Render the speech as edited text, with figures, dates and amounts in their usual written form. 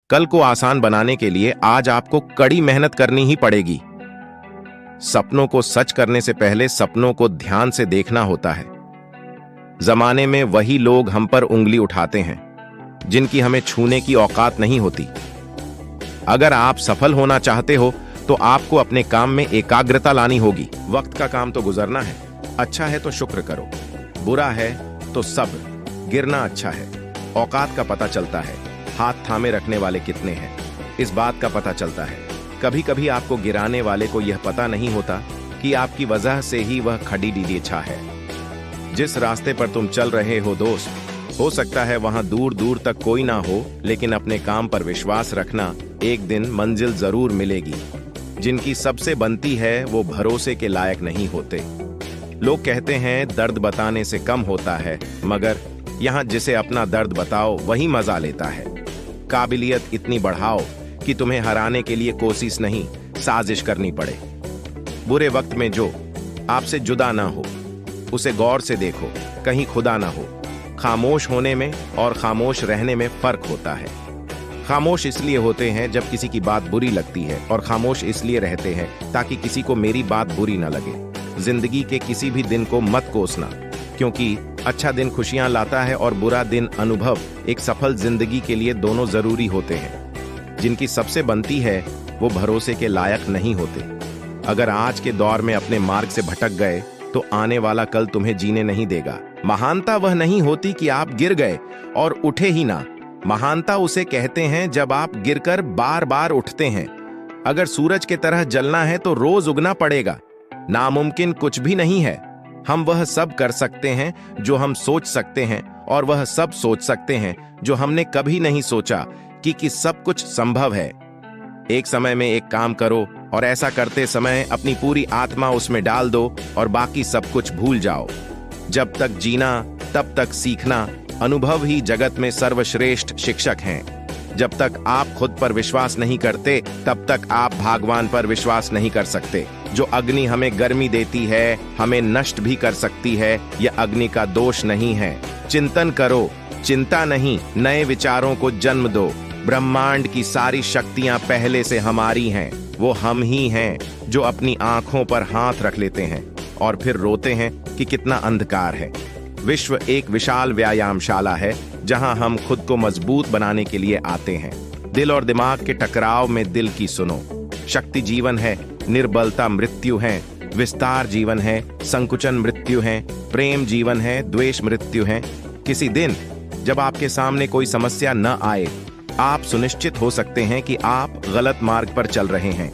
कल को आसान बनाने के लिए आज आपको कड़ी मेहनत करनी ही पड़ेगी। सपनों को सच करने से पहले सपनों को ध्यान से देखना होता है। जमाने में वही लोग हम पर उंगली उठाते हैं जिनकी हमें छूने की औकात नहीं होती। अगर आप सफल होना चाहते हो तो आपको अपने काम में एकाग्रता लानी होगी। वक्त का काम तो गुजरना है। अच्छा है तो शुक्र करो, बुरा है तो सब्र। गिरना अच्छा है। औकात का पता चलता है। हाथ थामे रखने वाले कितने हैं, इस बात का पता चलता है। कभी कभी आपको गिराने वाले को यह पता नहीं होता कि आपकी वजह से ही वह खड़ी डीलीछा है। जिस रास्ते पर तुम चल रहे हो दोस्त, हो सकता है वहां दूर दूर तक कोई ना हो, लेकिन अपने काम पर विश्वास रखना, एक दिन मंजिल जरूर मिलेगी। जिनकी सबसे बनती है वो भरोसे के लायक नहीं होते। लोग कहते हैं दर्द बताने से कम होता है, मगर यहाँ जिसे अपना दर्द बताओ वही मजा लेता है। काबिलियत इतनी बढ़ाओ कि तुम्हें हराने के लिए कोशिश नहीं, साजिश करनी पड़े। बुरे वक्त में जो आपसे जुदा ना हो उसे गौर से देखो, कहीं खुदा ना हो। खामोश होने में और खामोश रहने में फर्क होता है। खामोश इसलिए होते हैं जब किसी की बात बुरी लगती है, और खामोश इसलिए रहते हैं ताकि किसी को मेरी बात बुरी ना लगे। जिंदगी के किसी भी दिन को मत कोसना, क्योंकि अच्छा दिन खुशियां लाता है और बुरा दिन अनुभव। एक सफल जिंदगी के लिए दोनों जरूरी होते हैं। जिनकी सबसे बनती है वो भरोसे के लायक नहीं होते। अगर आज के दौर में अपने मार्ग से भटक गए तो आने वाला कल तुम्हें जीने नहीं देगा। महानता वह नहीं होती कि आप गिर गए और उठे ही ना। महानता उसे कहते हैं जब आप गिरकर बार बार उठते हैं। अगर सूरज की तरह जलना है तो रोज उगना पड़ेगा। नामुमकिन कुछ भी नहीं है। हम वह सब कर सकते हैं जो हम सोच सकते हैं, और वह सब सोच सकते हैं जो हमने कभी नहीं सोचा कि सब कुछ संभव है। एक समय में एक काम करो, और ऐसा करते समय अपनी पूरी आत्मा उसमें डाल दो और बाकी सब कुछ भूल जाओ। जब तक जीना तब तक सीखना। अनुभव ही जगत में सर्वश्रेष्ठ शिक्षक हैं। जब तक आप खुद पर विश्वास नहीं करते तब तक आप भगवान पर विश्वास नहीं कर सकते। जो अग्नि हमें गर्मी देती है हमें नष्ट भी कर सकती है। यह अग्नि का दोष नहीं है। चिंतन करो, चिंता नहीं। नए विचारों को जन्म दो। ब्रह्मांड की सारी शक्तियां पहले से हमारी हैं। वो हम ही हैं जो अपनी आंखों पर हाथ रख लेते हैं और फिर रोते हैं कि कितना अंधकार है। विश्व एक विशाल व्यायामशाला है जहां हम खुद को मजबूत बनाने के लिए आते हैं। दिल और दिमाग के टकराव में दिल की सुनो। शक्ति जीवन है, निर्बलता मृत्यु है। विस्तार जीवन है, संकुचन मृत्यु है। प्रेम जीवन है, द्वेष मृत्यु है। किसी दिन जब आपके सामने कोई समस्या न आए, आप सुनिश्चित हो सकते हैं कि आप गलत मार्ग पर चल रहे हैं।